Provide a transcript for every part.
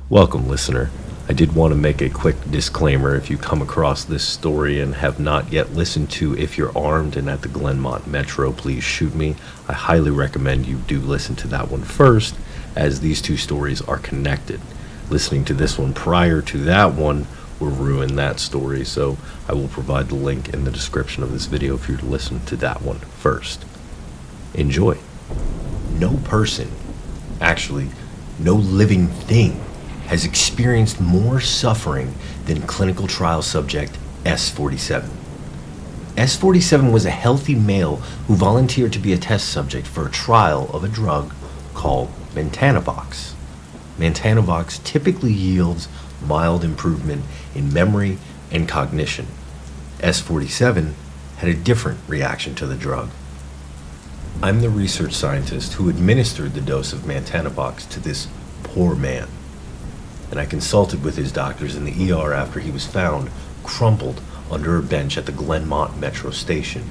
Welcome, listener. I did want to make a quick disclaimer. If you come across this story and have not yet listened to If You're Armed and at the Glenmont Metro, Please Shoot Me, I highly recommend you do listen to that one first, as these two stories are connected. Listening to this one prior to that one will ruin that story, so I will provide the link in the description of this video for you to listen to that one first. Enjoy. No person, actually, no living thing, has experienced more suffering than clinical trial subject S-47. S-47 was a healthy male who volunteered to be a test subject for a trial of a drug called Mantanovox. Mantanovox typically yields mild improvement in memory and cognition. S-47 had a different reaction to the drug. I'm the research scientist who administered the dose of Mantanovox to this poor man, and I consulted with his doctors in the ER after he was found crumpled under a bench at the Glenmont Metro Station.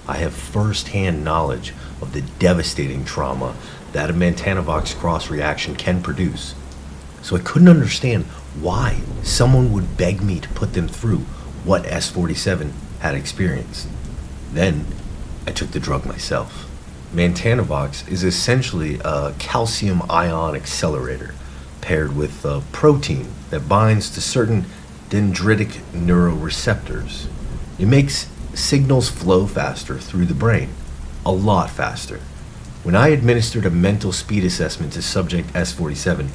I have first-hand knowledge of the devastating trauma that a Mantanovox cross-reaction can produce, so I couldn't understand why someone would beg me to put them through what S-47 had experienced. Then I took the drug myself. Mantanovox is essentially a calcium ion accelerator paired with a protein that binds to certain dendritic neuroreceptors. It makes signals flow faster through the brain, a lot faster. When I administered a mental speed assessment to subject S-47,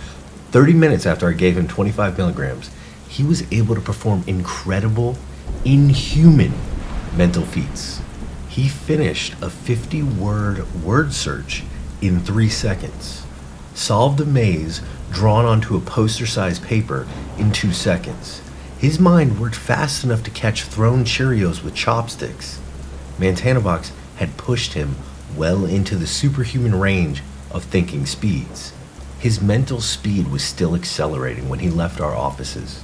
30 minutes after I gave him 25 milligrams, he was able to perform incredible, inhuman mental feats. He finished a 50-word word search in 3 seconds, solved a maze drawn onto a poster-sized paper in 2 seconds. His mind worked fast enough to catch thrown Cheerios with chopsticks. Mantanovox had pushed him well into the superhuman range of thinking speeds. His mental speed was still accelerating when he left our offices.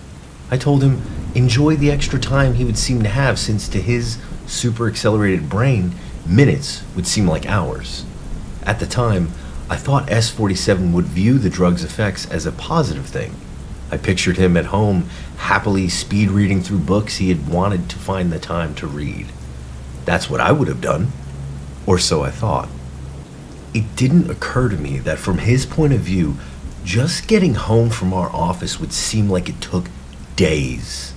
I told him enjoy the extra time he would seem to have, since to his super accelerated brain, minutes would seem like hours. At the time, I thought S-47 would view the drug's effects as a positive thing. I pictured him at home, happily speed reading through books he had wanted to find the time to read. That's what I would have done, or so I thought. It didn't occur to me that from his point of view, just getting home from our office would seem like it took days.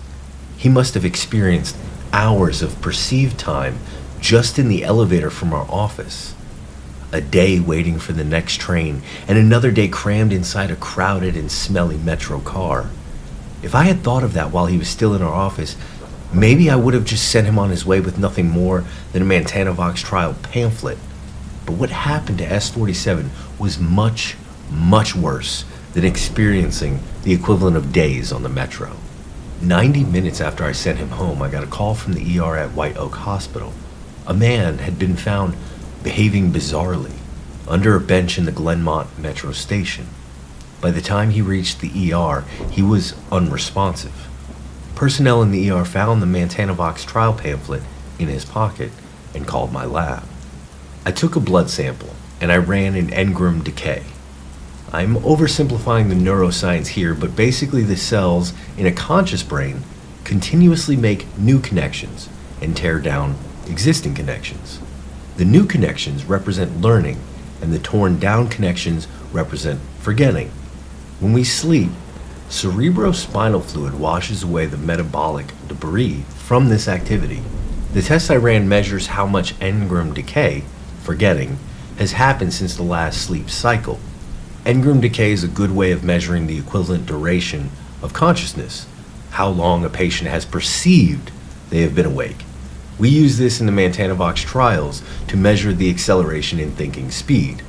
He must have experienced hours of perceived time just in the elevator from our office. A day waiting for the next train, and another day crammed inside a crowded and smelly metro car. If I had thought of that while he was still in our office, maybe I would have just sent him on his way with nothing more than a Mantanovox trial pamphlet. But what happened to S-47 was much, much worse than experiencing the equivalent of days on the metro. 90 minutes after I sent him home, I got a call from the ER at White Oak Hospital. A man had been found behaving bizarrely under a bench in the Glenmont Metro Station. By the time he reached the ER, he was unresponsive. Personnel in the ER found the Mantanovox trial pamphlet in his pocket and called my lab. I took a blood sample and I ran an engram decay. I'm oversimplifying the neuroscience here, but basically the cells in a conscious brain continuously make new connections and tear down existing connections. The new connections represent learning, and the torn down connections represent forgetting. When we sleep, cerebrospinal fluid washes away the metabolic debris from this activity. The test I ran measures how much engram decay, forgetting, has happened since the last sleep cycle. Engram decay is a good way of measuring the equivalent duration of consciousness, how long a patient has perceived they have been awake. We use this in the Mantanovox trials to measure the acceleration in thinking speed.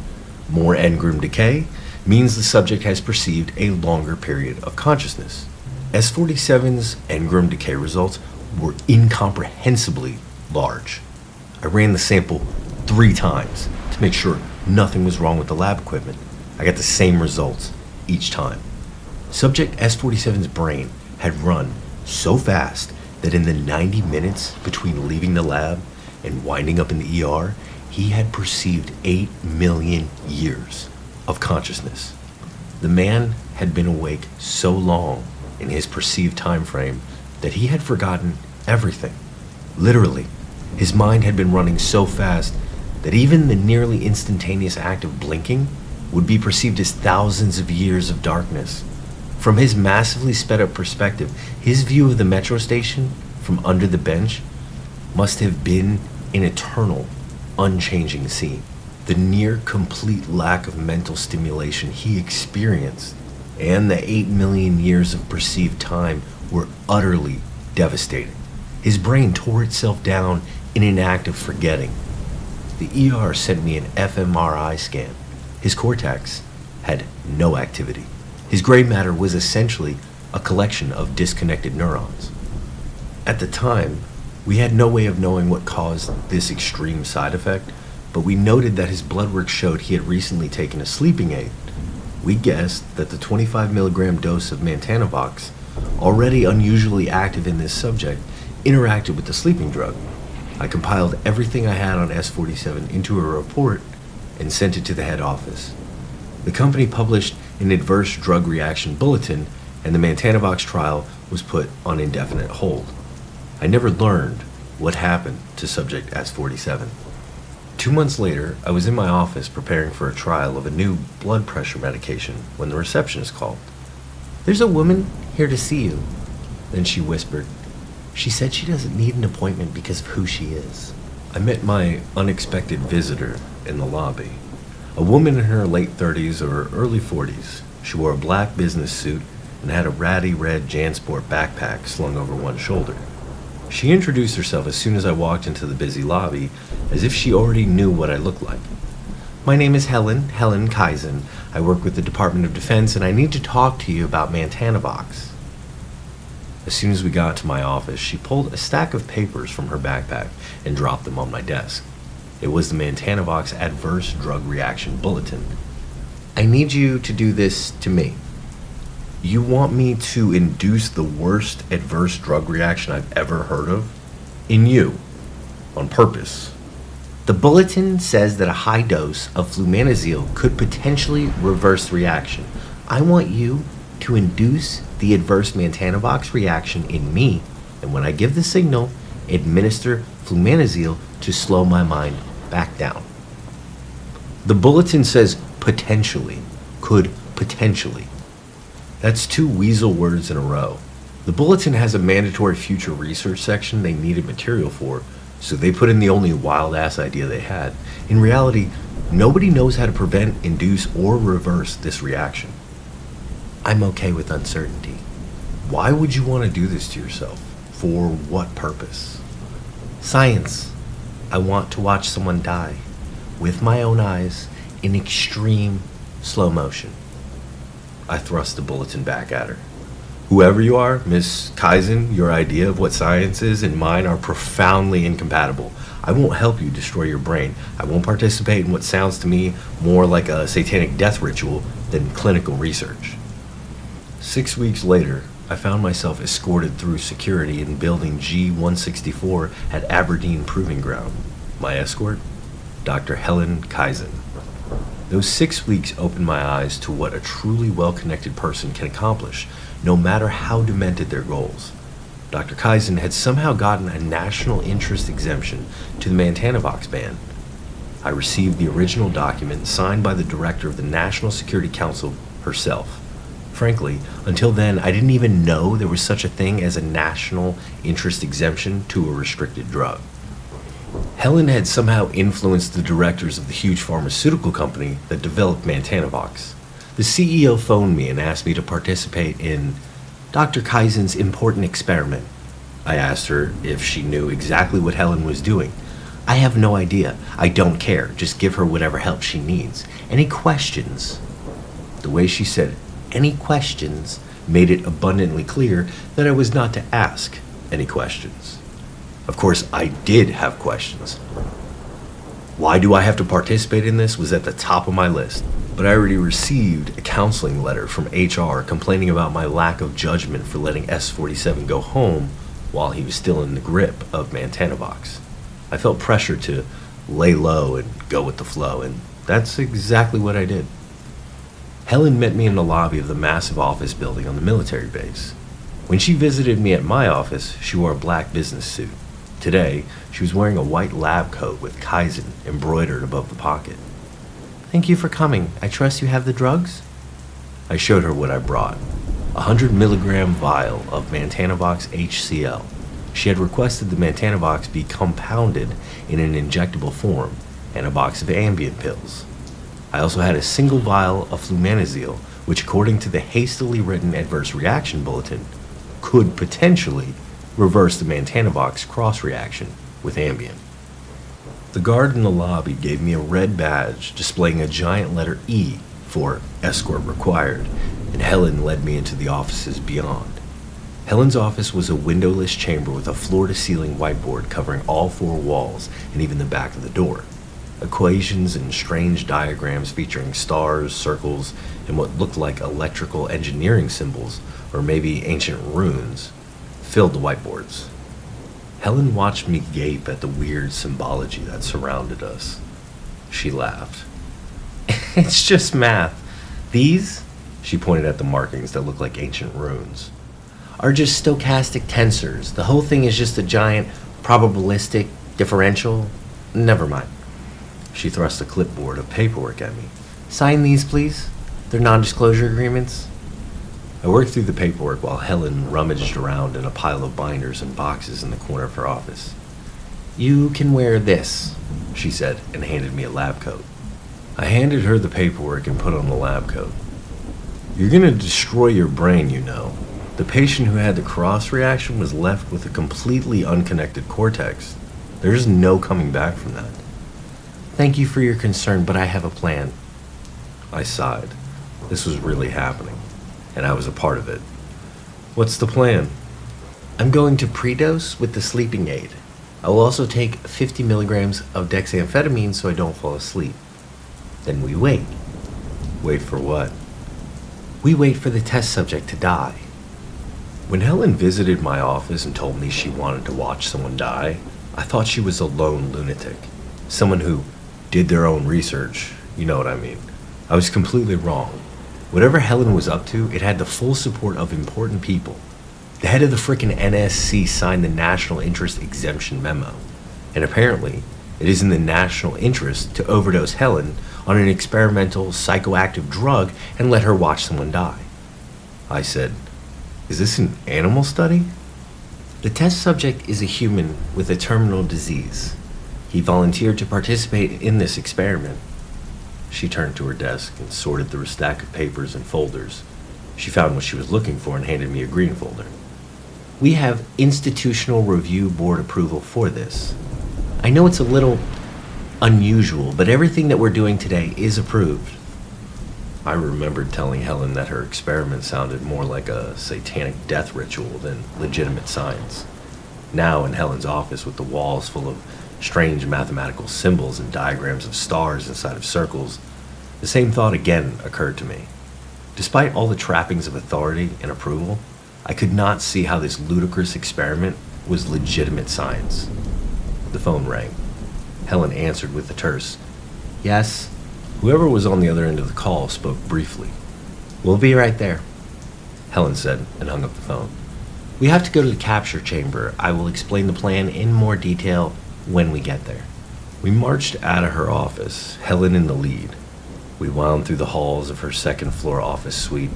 More engram decay means the subject has perceived a longer period of consciousness. S-47's engram decay results were incomprehensibly large. I ran the sample 3 times to make sure nothing was wrong with the lab equipment. I got the same results each time. Subject S-47's brain had run so fast that in the 90 minutes between leaving the lab and winding up in the ER, he had perceived 8 million years of consciousness. The man had been awake so long in his perceived time frame that he had forgotten everything. Literally, his mind had been running so fast that even the nearly instantaneous act of blinking would be perceived as thousands of years of darkness. From his massively sped up perspective, his view of the metro station from under the bench must have been an eternal, unchanging scene. The near complete lack of mental stimulation he experienced and the 8 million years of perceived time were utterly devastating. His brain tore itself down in an act of forgetting. The ER sent me an fMRI scan. His cortex had no activity. His gray matter was essentially a collection of disconnected neurons. At the time, we had no way of knowing what caused this extreme side effect, but we noted that his blood work showed he had recently taken a sleeping aid. We guessed that the 25 milligram dose of Mantanovox, already unusually active in this subject, interacted with the sleeping drug. I compiled everything I had on S47 into a report and sent it to the head office. The company published an adverse drug reaction bulletin, and the Mantanovox trial was put on indefinite hold. I never learned what happened to subject S47. 2 months later, I was in my office preparing for a trial of a new blood pressure medication when the receptionist called. "There's a woman here to see you." Then she whispered, "She said she doesn't need an appointment because of who she is." I met my unexpected visitor in the lobby. A woman in her late 30s or early 40s. She wore a black business suit and had a ratty red JanSport backpack slung over one shoulder. She introduced herself as soon as I walked into the busy lobby, as if she already knew what I looked like. "My name is Helen Kaizen. I work with the Department of Defense, and I need to talk to you about Mantanovox." As soon as we got to my office, she pulled a stack of papers from her backpack and dropped them on my desk. It was the Mantanovox Adverse Drug Reaction Bulletin. "I need you to do this to me. You want me to induce the worst adverse drug reaction I've ever heard of? In you. On purpose." "The bulletin says that a high dose of flumanazole could potentially reverse the reaction. I want you to induce the adverse Mantanovox reaction in me, and when I give the signal, administer flumanazole to slow my mind back down." The bulletin says potentially, could potentially. That's 2 weasel words in a row. The bulletin has a mandatory future research section they needed material for, so they put in the only wild-ass idea they had. In reality, nobody knows how to prevent, induce, or reverse this reaction. I'm okay with uncertainty. Why would you want to do this to yourself? For what purpose? Science. I want to watch someone die, with my own eyes, in extreme slow motion. I thrust the bulletin back at her. "Whoever you are, Miss Kaizen, your idea of what science is and mine are profoundly incompatible. I won't help you destroy your brain. I won't participate in what sounds to me more like a satanic death ritual than clinical research." 6 weeks later, I found myself escorted through security in building G164 at Aberdeen Proving Ground. My escort? Dr. Helen Kaizen. Those 6 weeks opened my eyes to what a truly well-connected person can accomplish, no matter how demented their goals. Dr. Kaizen had somehow gotten a national interest exemption to the Mantanovox ban. I received the original document signed by the director of the National Security Council herself. Frankly, until then, I didn't even know there was such a thing as a national interest exemption to a restricted drug. Helen had somehow influenced the directors of the huge pharmaceutical company that developed Mantanovox. The CEO phoned me and asked me to participate in Dr. Kaizen's important experiment. I asked her if she knew exactly what Helen was doing. "I have no idea. I don't care. Just give her whatever help she needs. Any questions?" The way she said "any questions" made it abundantly clear that I was not to ask any questions. Of course, I did have questions. Why do I have to participate in this was at the top of my list, but I already received a counseling letter from HR complaining about my lack of judgment for letting S47 go home while he was still in the grip of Mantanovox. I felt pressure to lay low and go with the flow, and that's exactly what I did. Helen met me in the lobby of the massive office building on the military base. When she visited me at my office, she wore a black business suit. Today, she was wearing a white lab coat with Kaizen embroidered above the pocket. "Thank you for coming. I trust you have the drugs?" I showed her what I brought. A 100-milligram vial of Mantanovox HCl. She had requested the Mantanovox be compounded in an injectable form, and a box of Ambien pills. I also had a single vial of flumanazole, which according to the hastily written adverse reaction bulletin, could potentially reverse the Mantanovox cross-reaction with Ambien. The guard in the lobby gave me a red badge displaying a giant letter E for escort required, and Helen led me into the offices beyond. Helen's office was a windowless chamber with a floor-to-ceiling whiteboard covering all four walls and even the back of the door. Equations and strange diagrams featuring stars, circles, and what looked like electrical engineering symbols, or maybe ancient runes, filled the whiteboards. Helen watched me gape at the weird symbology that surrounded us. She laughed. "It's just math. These," she pointed at the markings that looked like ancient runes, "are just stochastic tensors. The whole thing is just a giant probabilistic differential. Never mind." She thrust a clipboard of paperwork at me. "Sign these, please. They're non-disclosure agreements." I worked through the paperwork while Helen rummaged around in a pile of binders and boxes in the corner of her office. "You can wear this," she said, and handed me a lab coat. I handed her the paperwork and put on the lab coat. "You're going to destroy your brain, you know. The patient who had the cross reaction was left with a completely unconnected cortex. There's no coming back from that." "Thank you for your concern, but I have a plan." I sighed. This was really happening, and I was a part of it. "What's the plan?" "I'm going to predose with the sleeping aid. I will also take 50 milligrams of dexamphetamine so I don't fall asleep. Then we wait." "Wait for what?" "We wait for the test subject to die." When Helen visited my office and told me she wanted to watch someone die, I thought she was a lone lunatic. Someone who did their own research. You know what I mean. I was completely wrong. Whatever Helen was up to, it had the full support of important people. The head of the frickin' NSC signed the National Interest Exemption Memo. And apparently, it is in the national interest to overdose Helen on an experimental psychoactive drug and let her watch someone die. I said, "Is this an animal study?" "The test subject is a human with a terminal disease. He volunteered to participate in this experiment." She turned to her desk and sorted through a stack of papers and folders. She found what she was looking for and handed me a green folder. "We have institutional review board approval for this. I know it's a little unusual, but everything that we're doing today is approved." I remembered telling Helen that her experiment sounded more like a satanic death ritual than legitimate science. Now in Helen's office with the walls full of strange mathematical symbols and diagrams of stars inside of circles, the same thought again occurred to me. Despite all the trappings of authority and approval, I could not see how this ludicrous experiment was legitimate science. The phone rang. Helen answered with a terse, "Yes." Whoever was on the other end of the call spoke briefly. "We'll be right there," Helen said and hung up the phone. "We have to go to the capture chamber. I will explain the plan in more detail when we get there." We marched out of her office, Helen in the lead. We wound through the halls of her second-floor office suite,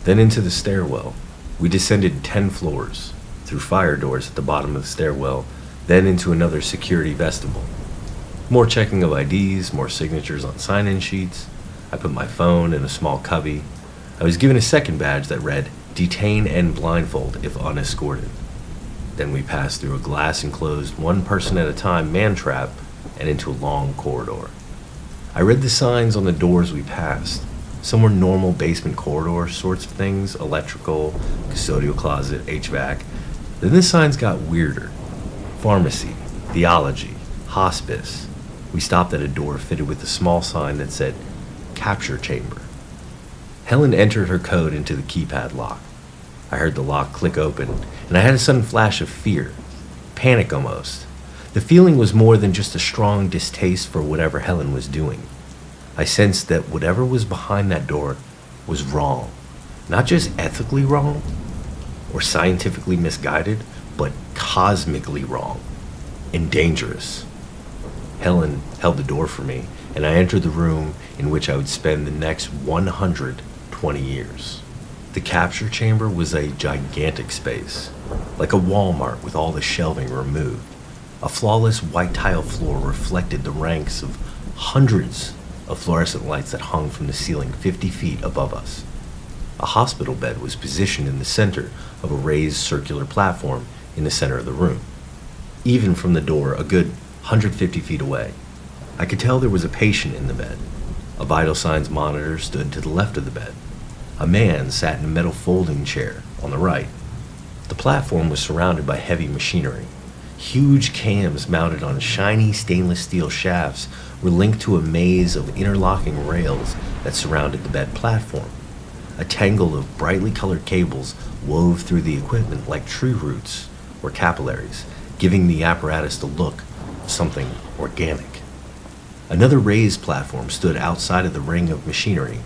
then into the stairwell. We descended 10 floors, through fire doors at the bottom of the stairwell, then into another security vestibule. More checking of IDs, more signatures on sign-in sheets. I put my phone in a small cubby. I was given a second badge that read, "Detain and blindfold if unescorted." Then we passed through a glass-enclosed, one person at a time man trap and into a long corridor. I read the signs on the doors we passed. Some were normal basement corridor sorts of things, electrical, custodial closet, HVAC. Then the signs got weirder. Pharmacy, theology, hospice. We stopped at a door fitted with a small sign that said, "Capture Chamber." Helen entered her code into the keypad lock. I heard the lock click open, and I had a sudden flash of fear. Panic almost. The feeling was more than just a strong distaste for whatever Helen was doing. I sensed that whatever was behind that door was wrong. Not just ethically wrong or scientifically misguided, but cosmically wrong and dangerous. Helen held the door for me, and I entered the room in which I would spend the next 120 years. The capture chamber was a gigantic space, like a Walmart with all the shelving removed. A flawless white tile floor reflected the ranks of hundreds of fluorescent lights that hung from the ceiling 50 feet above us. A hospital bed was positioned in the center of a raised circular platform in the center of the room. Even from the door, a good 150 feet away, I could tell there was a patient in the bed. A vital signs monitor stood to the left of the bed. A man sat in a metal folding chair on the right. The platform was surrounded by heavy machinery. Huge cams mounted on shiny stainless steel shafts were linked to a maze of interlocking rails that surrounded the bed platform. A tangle of brightly colored cables wove through the equipment like tree roots or capillaries, giving the apparatus the look of something organic. Another raised platform stood outside of the ring of machinery.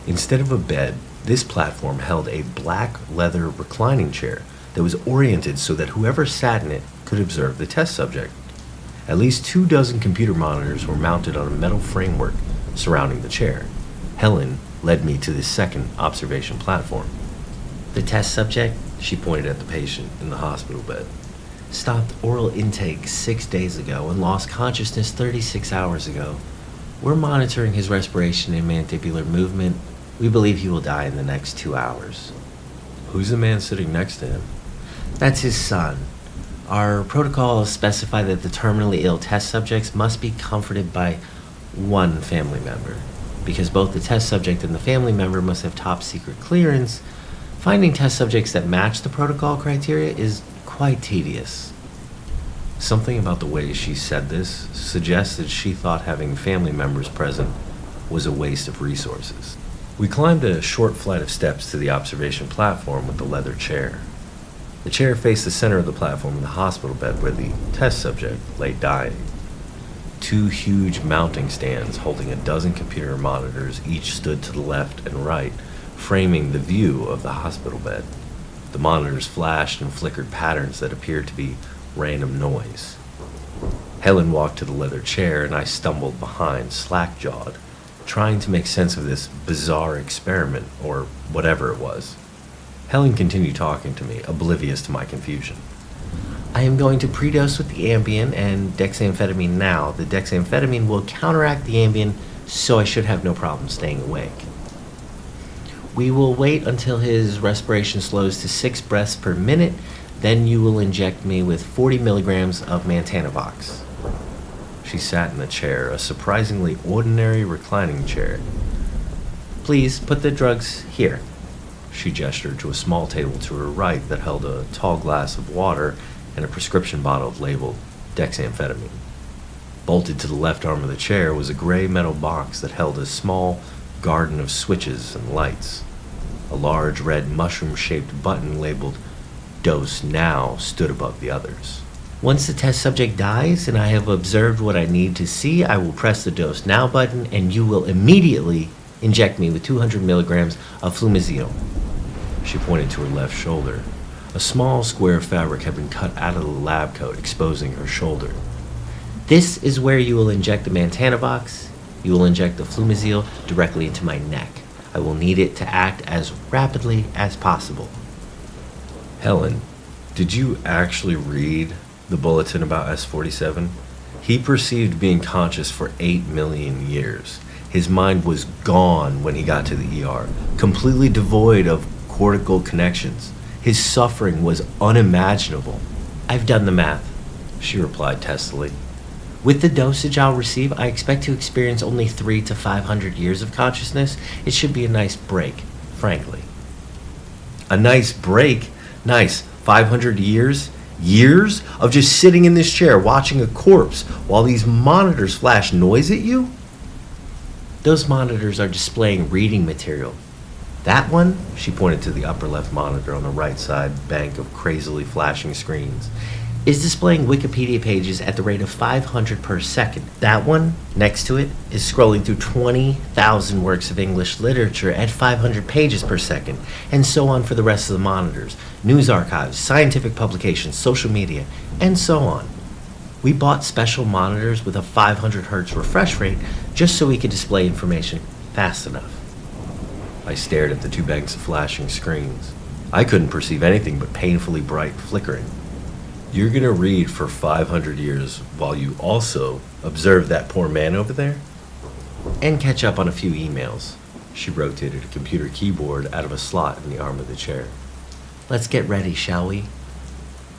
Instead of a bed, this platform held a black leather reclining chair that was oriented so that whoever sat in it could observe the test subject. At least 24 computer monitors were mounted on a metal framework surrounding the chair. Helen led me to the second observation platform. The test subject, she pointed at the patient in the hospital bed, stopped oral intake 6 days ago and lost consciousness 36 hours ago. We're monitoring his respiration and mandibular movement. We believe he will die in the next 2 hours. Who's the man sitting next to him? That's his son. Our protocols specify that the terminally ill test subjects must be comforted by one family member. Because both the test subject and the family member must have top secret clearance, finding test subjects that match the protocol criteria is quite tedious. Something about the way she said this suggested she thought having family members present was a waste of resources. We climbed a short flight of steps to the observation platform with the leather chair. The chair faced the center of the platform in the hospital bed where the test subject lay dying. 2 huge mounting stands holding 12 computer monitors each stood to the left and right, framing the view of the hospital bed. The monitors flashed and flickered patterns that appeared to be random noise. Helen walked to the leather chair and I stumbled behind, slack-jawed, trying to make sense of this bizarre experiment, or whatever it was. Helen continued talking to me, oblivious to my confusion. I am going to predose with the Ambien and dexamphetamine now. The dexamphetamine will counteract the Ambien, so I should have no problem staying awake. We will wait until his respiration slows to 6 breaths per minute. Then you will inject me with 40 milligrams of Mantanovox. She sat in the chair, a surprisingly ordinary reclining chair. Please put the drugs here. She gestured to a small table to her right that held a tall glass of water and a prescription bottle labeled dexamphetamine. Bolted to the left arm of the chair was a gray metal box that held a small garden of switches and lights. A large red mushroom-shaped button labeled Dose Now stood above the others. Once the test subject dies and I have observed what I need to see, I will press the Dose Now button and you will immediately inject me with 200 milligrams of Flumizine. She pointed to her left shoulder. A small square of fabric had been cut out of the lab coat, exposing her shoulder. This is where you will inject the Mantanovox. You will inject the Flumizine directly into my neck. I will need it to act as rapidly as possible. Helen, did you actually read the bulletin about S-47? He perceived being conscious for 8 million years. His mind was gone when he got to the ER, completely devoid of cortical connections. His suffering was unimaginable. I've done the math, she replied testily. With the dosage I'll receive, I expect to experience only 300 to 500 years of consciousness. It should be a nice break, frankly. A nice break? Nice. 500 years? Years of just sitting in this chair watching a corpse while these monitors flash noise at you? Those monitors are displaying reading material. That one, she pointed to the upper left monitor on the right side bank of crazily flashing screens, is displaying Wikipedia pages at the rate of 500 per second. That one, next to it, is scrolling through 20,000 works of English literature at 500 pages per second, and so on for the rest of the monitors, news archives, scientific publications, social media, and so on. We bought special monitors with a 500 hertz refresh rate just so we could display information fast enough. I stared at the two banks of flashing screens. I couldn't perceive anything but painfully bright flickering. You're gonna read for 500 years while you also observe that poor man over there? And catch up on a few emails. She rotated a computer keyboard out of a slot in the arm of the chair. Let's get ready, shall we?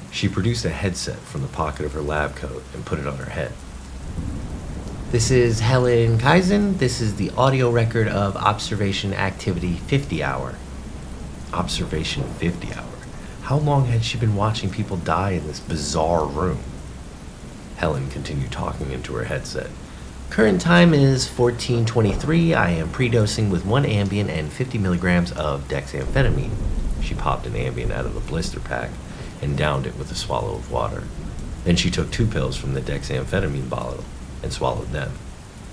She produced a headset from the pocket of her lab coat and put it on her head. This is Helen Kaizen. This is the audio record of Observation Activity 50 Hour. Observation 50 Hour. How long had she been watching people die in this bizarre room? Helen continued talking into her headset. Current time is 14:23. I am pre-dosing with 1 Ambien and 50 milligrams of dexamphetamine. She popped an Ambien out of the blister pack and downed it with a swallow of water. Then she took 2 pills from the dexamphetamine bottle and swallowed them.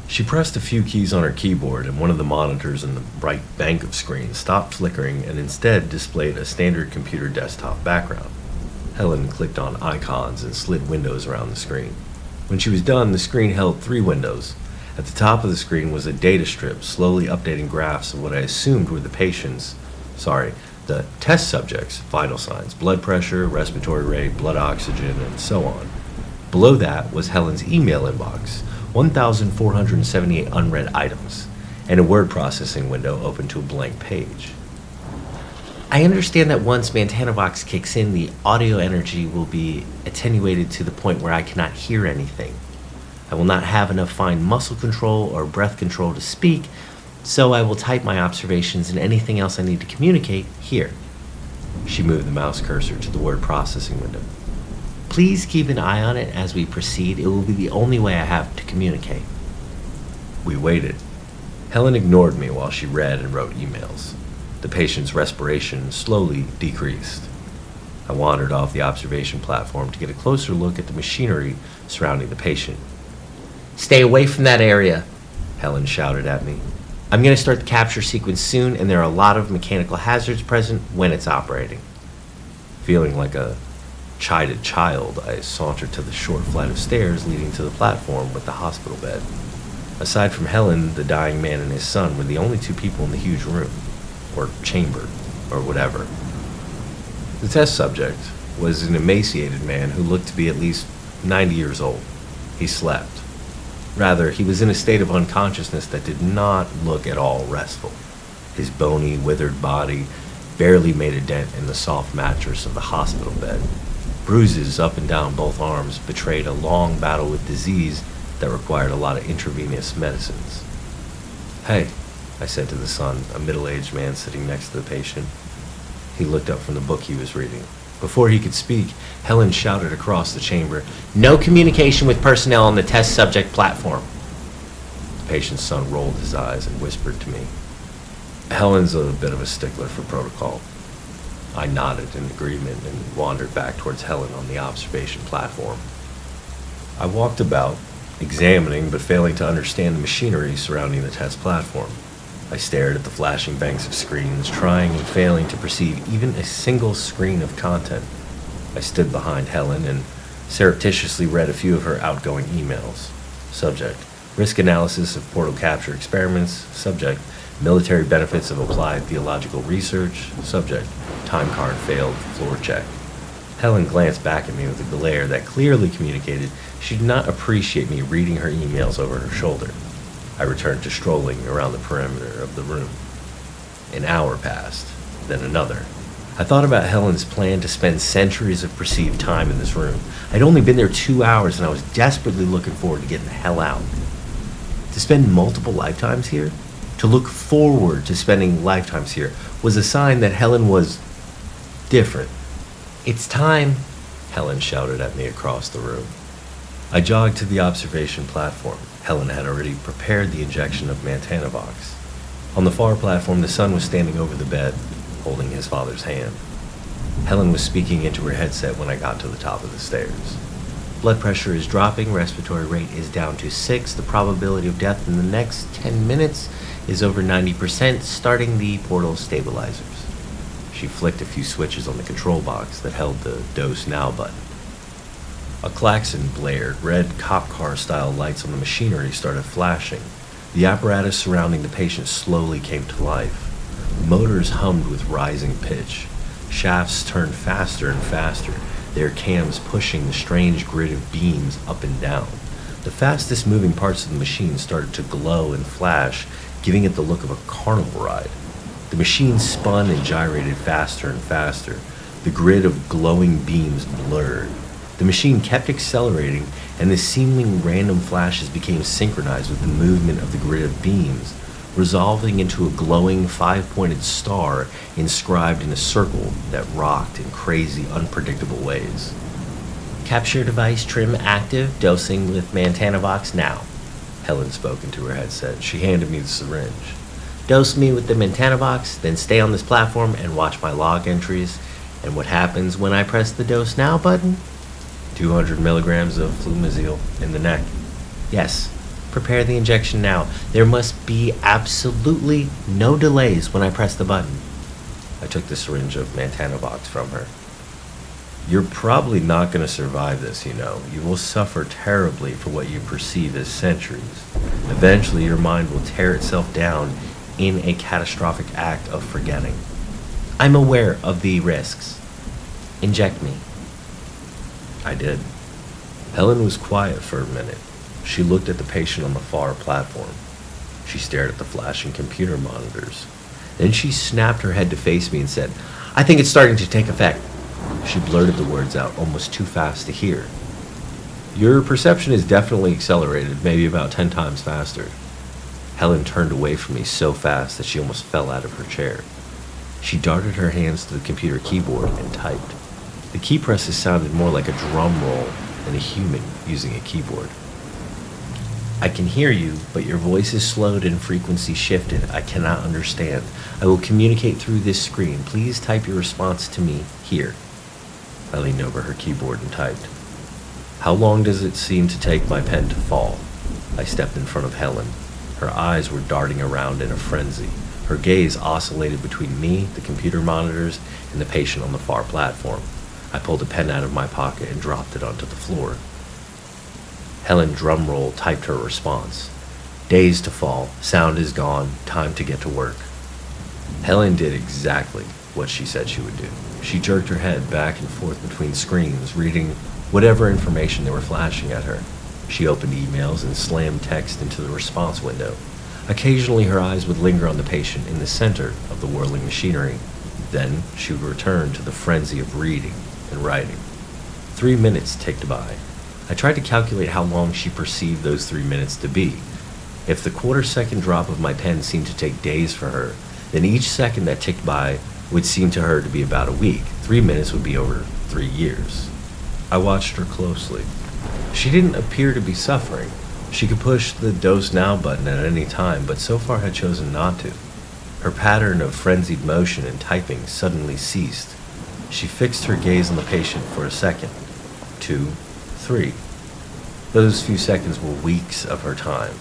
She pressed a few keys on her keyboard, and one of the monitors in the bright bank of screens stopped flickering and instead displayed a standard computer desktop background. Helen clicked on icons and slid windows around the screen. When she was done, the screen held 3 windows. At the top of the screen was a data strip slowly updating graphs of what I assumed were the test subjects' vital signs, blood pressure, respiratory rate, blood oxygen, and so on. Below that was Helen's email inbox, 1,478 unread items, and a word processing window open to a blank page. I understand that once Mantanovox kicks in, the audio energy will be attenuated to the point where I cannot hear anything. I will not have enough fine muscle control or breath control to speak, so I will type my observations and anything else I need to communicate here. She moved the mouse cursor to the word processing window. Please keep an eye on it as we proceed. It will be the only way I have to communicate. We waited. Helen ignored me while she read and wrote emails. The patient's respiration slowly decreased. I wandered off the observation platform to get a closer look at the machinery surrounding the patient. Stay away from that area, Helen shouted at me. I'm going to start the capture sequence soon, and there are a lot of mechanical hazards present when it's operating. Feeling like a chided child, I sauntered to the short flight of stairs leading to the platform with the hospital bed. Aside from Helen, the dying man and his son were the only 2 people in the huge room, or chamber, or whatever. The test subject was an emaciated man who looked to be at least 90 years old. He slept. Rather, he was in a state of unconsciousness that did not look at all restful. His bony, withered body barely made a dent in the soft mattress of the hospital bed. Bruises up and down both arms betrayed a long battle with disease that required a lot of intravenous medicines. Hey, I said to the son, a middle-aged man sitting next to the patient. He looked up from the book he was reading. Before he could speak, Helen shouted across the chamber, "No communication with personnel on the test subject platform." The patient's son rolled his eyes and whispered to me. Helen's a bit of a stickler for protocol. I nodded in agreement and wandered back towards Helen on the observation platform. I walked about, examining but failing to understand the machinery surrounding the test platform. I stared at the flashing banks of screens, trying and failing to perceive even a single screen of content. I stood behind Helen and surreptitiously read a few of her outgoing emails. Subject: risk analysis of portal capture experiments. Subject: military benefits of applied theological research. Subject: time card failed floor check. Helen glanced back at me with a glare that clearly communicated she did not appreciate me reading her emails over her shoulder. I returned to strolling around the perimeter of the room. An hour passed, then another. I thought about Helen's plan to spend centuries of perceived time in this room. I'd only been there 2 hours, and I was desperately looking forward to getting the hell out. To spend multiple lifetimes here, to look forward to spending lifetimes here, was a sign that Helen was different. "It's time," Helen shouted at me across the room. I jogged to the observation platform. Helen had already prepared the injection of Mantanovox. On the far platform, the son was standing over the bed, holding his father's hand. Helen was speaking into her headset when I got to the top of the stairs. Blood pressure is dropping, respiratory rate is down to 6. The probability of death in the next 10 minutes is over 90%, starting the portal stabilizers. She flicked a few switches on the control box that held the Dose Now button. A klaxon blared, red cop car style lights on the machinery started flashing. The apparatus surrounding the patient slowly came to life. Motors hummed with rising pitch. Shafts turned faster and faster, their cams pushing the strange grid of beams up and down. The fastest moving parts of the machine started to glow and flash, giving it the look of a carnival ride. The machine spun and gyrated faster and faster. The grid of glowing beams blurred. The machine kept accelerating, and the seemingly random flashes became synchronized with the movement of the grid of beams, resolving into a glowing five-pointed star inscribed in a circle that rocked in crazy, unpredictable ways. Capture device trim active, dosing with Mantanovox now. Helen spoke into her headset. She handed me the syringe. Dose me with the Mantanovox, then stay on this platform and watch my log entries. And what happens when I press the Dose Now button? 200 milligrams of Flumizil in the neck. Yes. Prepare the injection now. There must be absolutely no delays when I press the button. I took the syringe of Mantanovox from her. You're probably not going to survive this, you know. You will suffer terribly for what you perceive as centuries. Eventually, your mind will tear itself down in a catastrophic act of forgetting. I'm aware of the risks. Inject me. I did. Helen was quiet for a minute. She looked at the patient on the far platform. She stared at the flashing computer monitors. Then she snapped her head to face me and said, "I think it's starting to take effect." She blurted the words out almost too fast to hear. "Your perception is definitely accelerated, maybe about 10 times faster." Helen turned away from me so fast that she almost fell out of her chair. She darted her hands to the computer keyboard and typed. The key presses sounded more like a drum roll than a human using a keyboard. I can hear you, but your voice is slowed and frequency shifted. I cannot understand. I will communicate through this screen. Please type your response to me here. I leaned over her keyboard and typed. "How long does it seem to take my pen to fall?" I stepped in front of Helen. Her eyes were darting around in a frenzy. Her gaze oscillated between me, the computer monitors, and the patient on the far platform. I pulled a pen out of my pocket and dropped it onto the floor. Helen drumroll typed her response. "Days to fall. Sound is gone. Time to get to work." Helen did exactly what she said she would do. She jerked her head back and forth between screens, reading whatever information they were flashing at her. She opened emails and slammed text into the response window. Occasionally her eyes would linger on the patient in the center of the whirling machinery. Then she would return to the frenzy of reading and writing. 3 minutes ticked by. I tried to calculate how long she perceived those 3 minutes to be. If the quarter-second drop of my pen seemed to take days for her, then each second that ticked by would seem to her to be about a week. 3 minutes would be over 3 years. I watched her closely. She didn't appear to be suffering. She could push the Dose Now button at any time, but so far had chosen not to. Her pattern of frenzied motion and typing suddenly ceased. She fixed her gaze on the patient for a second, 2, 3. Those few seconds were weeks of her time.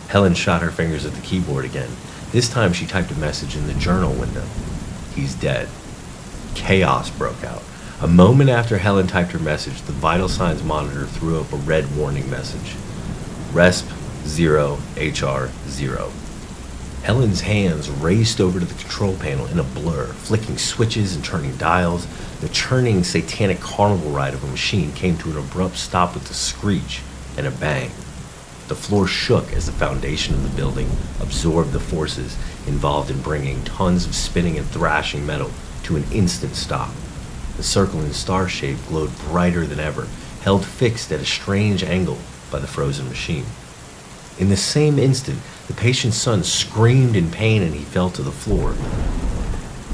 Helen shot her fingers at the keyboard again. This time she typed a message in the journal window. "He's dead." Chaos broke out. A moment after Helen typed her message, the vital signs monitor threw up a red warning message. RESP 0 HR 0. Helen's hands raced over to the control panel in a blur, flicking switches and turning dials. The churning, satanic carnival ride of a machine came to an abrupt stop with a screech and a bang. The floor shook as the foundation of the building absorbed the forces involved in bringing tons of spinning and thrashing metal to an instant stop. The circle in star shape glowed brighter than ever, held fixed at a strange angle by the frozen machine. In the same instant, the patient's son screamed in pain and he fell to the floor.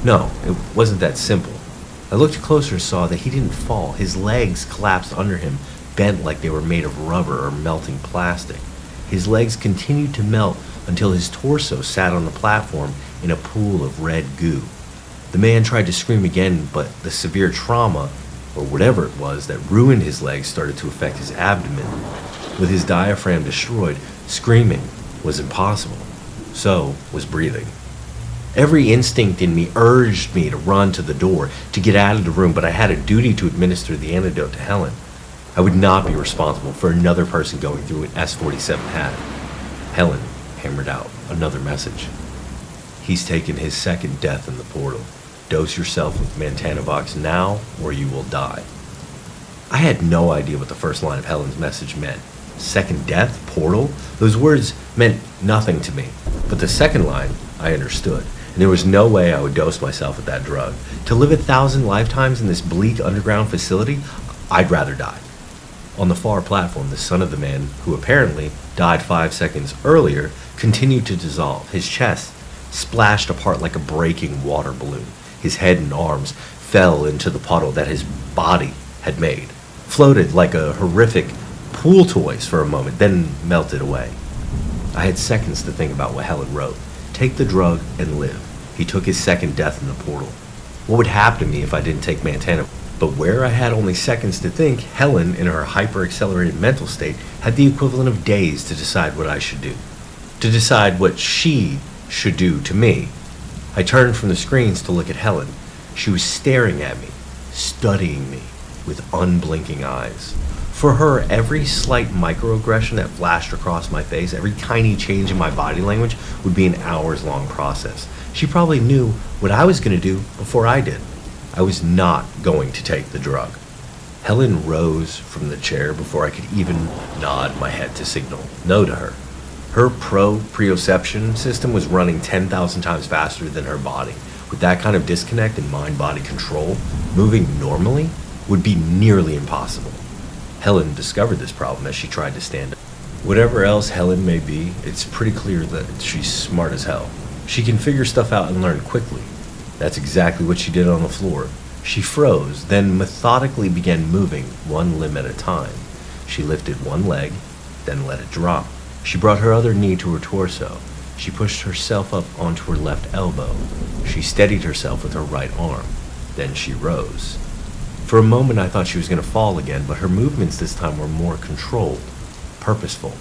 No, it wasn't that simple. I looked closer and saw that he didn't fall. His legs collapsed under him, bent like they were made of rubber or melting plastic. His legs continued to melt until his torso sat on the platform in a pool of red goo. The man tried to scream again, but the severe trauma, or whatever it was that ruined his legs, started to affect his abdomen. With his diaphragm destroyed, screaming was impossible. So was breathing. Every instinct in me urged me to run to the door, to get out of the room, but I had a duty to administer the antidote to Helen. I would not be responsible for another person going through what S-47 had. Helen hammered out another message. He's taken his second death in the portal. Dose yourself with Mantanovox now, or you will die. I had no idea what the first line of Helen's message meant. Second death? Portal? Those words meant nothing to me. But the second line, I understood. And there was no way I would dose myself with that drug. To live 1,000 lifetimes in this bleak underground facility, I'd rather die. On the far platform, the son of the man, who apparently died 5 seconds earlier, continued to dissolve. His chest splashed apart like a breaking water balloon. His head and arms fell into the puddle that his body had made, floated like a horrific pool toys for a moment, then melted away. I had seconds to think about what Helen wrote. Take the drug and live. He took his second death in the portal. What would happen to me if I didn't take Mantanovox? But where I had only seconds to think, Helen, in her hyper-accelerated mental state, had the equivalent of days to decide what I should do. To decide what she should do to me. I turned from the screens to look at Helen. She was staring at me, studying me with unblinking eyes. For her, every slight microaggression that flashed across my face, every tiny change in my body language would be an hours-long process. She probably knew what I was going to do before I did. I was not going to take the drug. Helen rose from the chair before I could even nod my head to signal no to her. Her proprioception system was running 10,000 times faster than her body. With that kind of disconnect in mind-body control, moving normally would be nearly impossible. Helen discovered this problem as she tried to stand up. Whatever else Helen may be, it's pretty clear that she's smart as hell. She can figure stuff out and learn quickly. That's exactly what she did on the floor. She froze, then methodically began moving one limb at a time. She lifted one leg, then let it drop. She brought her other knee to her torso. She pushed herself up onto her left elbow. She steadied herself with her right arm. Then she rose. For a moment I thought she was going to fall again, but her movements this time were more controlled, purposeful.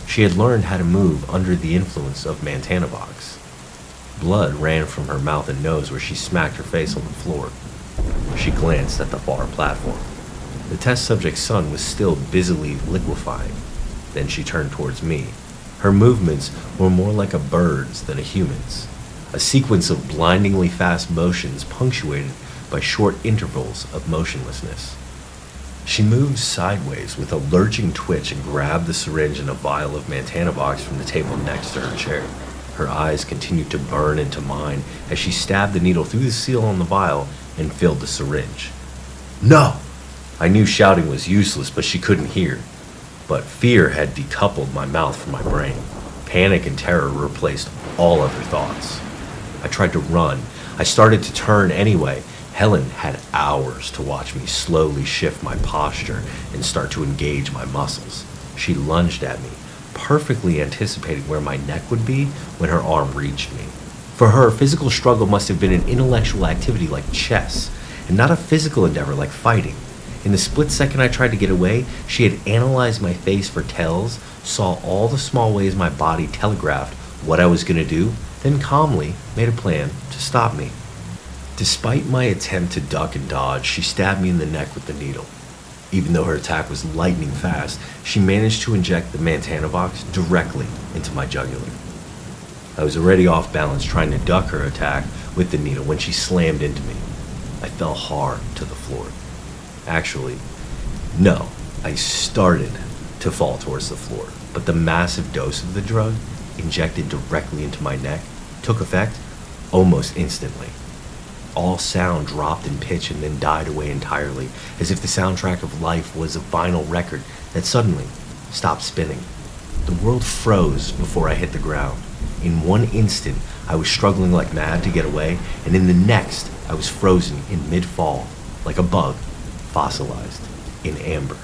She had learned how to move under the influence of Mantanovox. Blood ran from her mouth and nose where she smacked her face on the floor. She glanced at the far platform. The test subject's son was still busily liquefying. Then she turned towards me. Her movements were more like a bird's than a human's. A sequence of blindingly fast motions punctuated by short intervals of motionlessness. She moved sideways with a lurching twitch and grabbed the syringe and a vial of Mantanovox from the table next to her chair. Her eyes continued to burn into mine as she stabbed the needle through the seal on the vial and filled the syringe. No! I knew shouting was useless, but she couldn't hear. But fear had decoupled my mouth from my brain. Panic and terror replaced all other thoughts. I tried to run. I started to turn anyway. Helen had hours to watch me slowly shift my posture and start to engage my muscles. She lunged at me, perfectly anticipating where my neck would be when her arm reached me. For her, physical struggle must have been an intellectual activity like chess, and not a physical endeavor like fighting. In the split second I tried to get away, she had analyzed my face for tells, saw all the small ways my body telegraphed what I was going to do, then calmly made a plan to stop me. Despite my attempt to duck and dodge, she stabbed me in the neck with the needle. Even though her attack was lightning fast, she managed to inject the Mantanovox directly into my jugular. I was already off balance trying to duck her attack with the needle when she slammed into me. I fell hard to the floor. Actually, no, I started to fall towards the floor, but the massive dose of the drug, injected directly into my neck, took effect almost instantly. All sound dropped in pitch and then died away entirely, as if the soundtrack of life was a vinyl record that suddenly stopped spinning. The world froze before I hit the ground. In one instant, I was struggling like mad to get away, and in the next, I was frozen in mid-fall, like a bug, fossilized in amber.